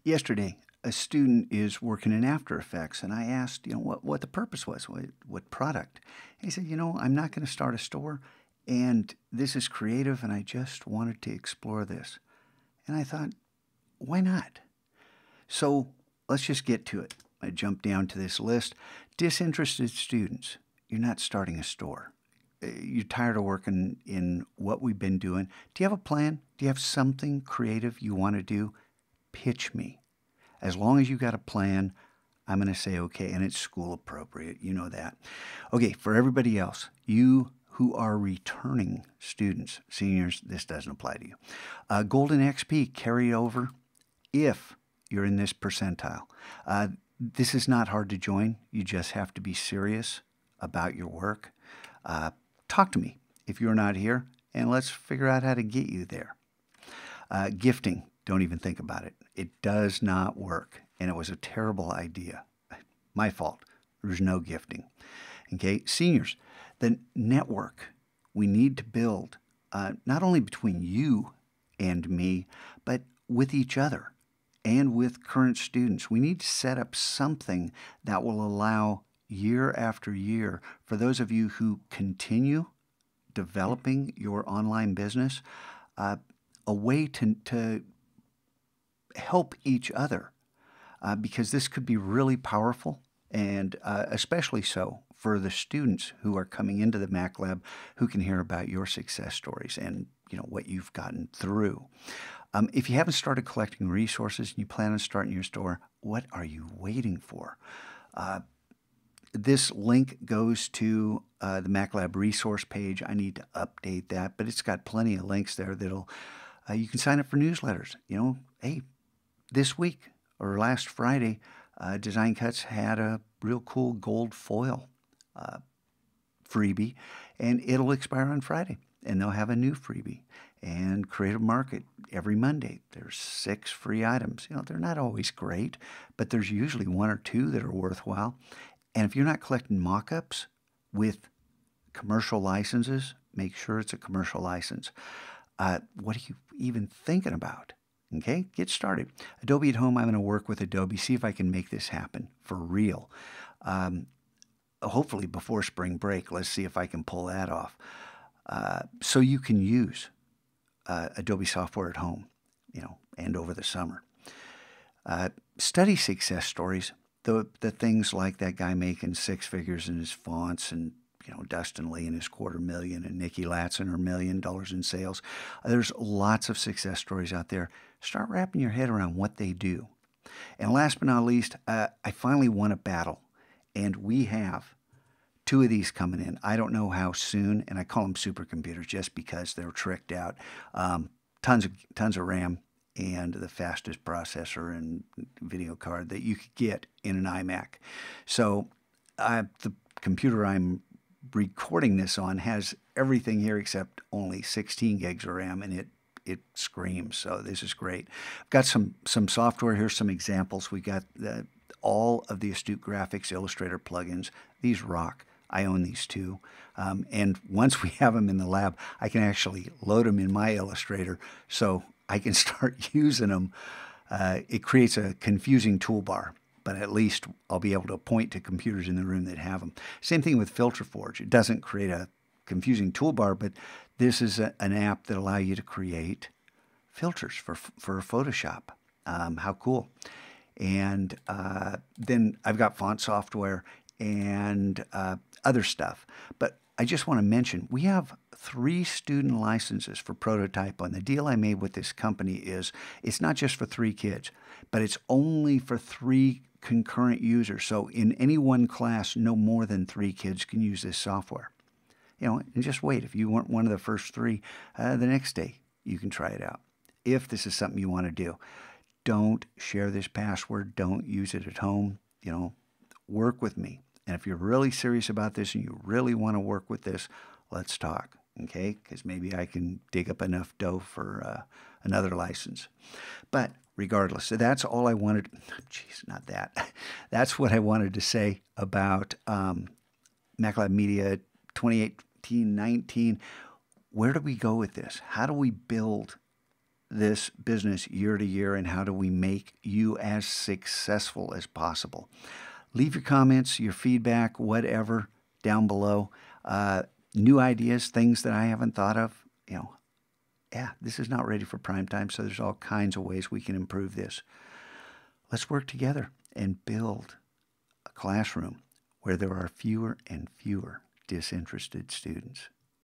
Yesterday, a student is working in After Effects, and I asked, what the purpose was, what product. He said, I'm not going to start a store, and this is creative, and I just wanted to explore this. And I thought, why not? So let's just get to it. I jumped down to this list. Disinterested students, you're not starting a store. You're tired of working in what we've been doing. Do you have a plan? Do you have something creative you want to do? Pitch me. As long as you got a plan, I'm going to say okay, and it's school appropriate. You know that. Okay, for everybody else, you who are returning students, seniors, this doesn't apply to you. Golden XP, carry over if you're in this percentile. This is not hard to join. You just have to be serious about your work. Talk to me if you're not here, and let's figure out how to get you there. Gifting, don't even think about it. It does not work, and it was a terrible idea. My fault. There's no gifting. Okay, seniors, the network we need to build, not only between you and me, but with each other and with current students. We need to set up something that will allow year after year for those of you who continue developing your online business, a way to help each other, because this could be really powerful, and especially so for the students who are coming into the Mac Lab who can hear about your success stories and what you've gotten through. If you haven't started collecting resources and you plan on starting your store, what are you waiting for? This link goes to the Mac Lab resource page. I need to update that, but it's got plenty of links there that'll you can sign up for newsletters. Hey, this week or last Friday, Design Cuts had a real cool gold foil freebie, and it'll expire on Friday, and they'll have a new freebie. And Creative Market every Monday, there's 6 free items. They're not always great, but there's usually 1 or 2 that are worthwhile. And if you're not collecting mock-ups with commercial licenses, make sure it's a commercial license. What are you even thinking about? Okay, get started. Adobe at Home, I'm going to work with Adobe, see if I can make this happen for real. Hopefully before spring break, let's see if I can pull that off. So you can use Adobe software at home, and over the summer. Study success stories, the things like that guy making 6 figures in his fonts, and Dustin Lee and his $250,000, and Nikki Latson her $1 million in sales. There's lots of success stories out there. Start wrapping your head around what they do. And last but not least, I finally won a battle, and we have 2 of these coming in. I don't know how soon, and I call them supercomputers just because they're tricked out. Tons of RAM and the fastest processor and video card that you could get in an iMac. So the computer I'm recording this on has everything here except only 16 gigs of RAM, and it screams. So this is great. I've got some software here, some examples. We got all of the Astute Graphics Illustrator plugins. These rock. I own these 2. And once we have them in the lab, I can actually load them in my Illustrator so I can start using them. It creates a confusing toolbar, but at least I'll be able to point to computers in the room that have them. Same thing with FilterForge. It doesn't create a confusing toolbar, but this is an app that allows you to create filters for Photoshop. How cool. And then I've got font software and other stuff. But I just want to mention, we have 3 student licenses for Prototype. On the deal I made with this company is it's not just for 3 kids, but it's only for 3 concurrent users. So in any one class, no more than 3 kids can use this software. And just wait. If you weren't one of the first 3, the next day you can try it out. If this is something you want to do, don't share this password. Don't use it at home. Work with me. And if you're really serious about this and you really want to work with this, let's talk, okay? Because maybe I can dig up enough dough for another license. But regardless, so that's all I wanted. Jeez, not that. That's what I wanted to say about Mac Lab Media 2018-19. Where do we go with this? How do we build this business year to year, and how do we make you as successful as possible? Leave your comments, your feedback, whatever, down below. New ideas, things that I haven't thought of. Yeah, this is not ready for prime time, so there's all kinds of ways we can improve this. Let's work together and build a classroom where there are fewer and fewer disinterested students.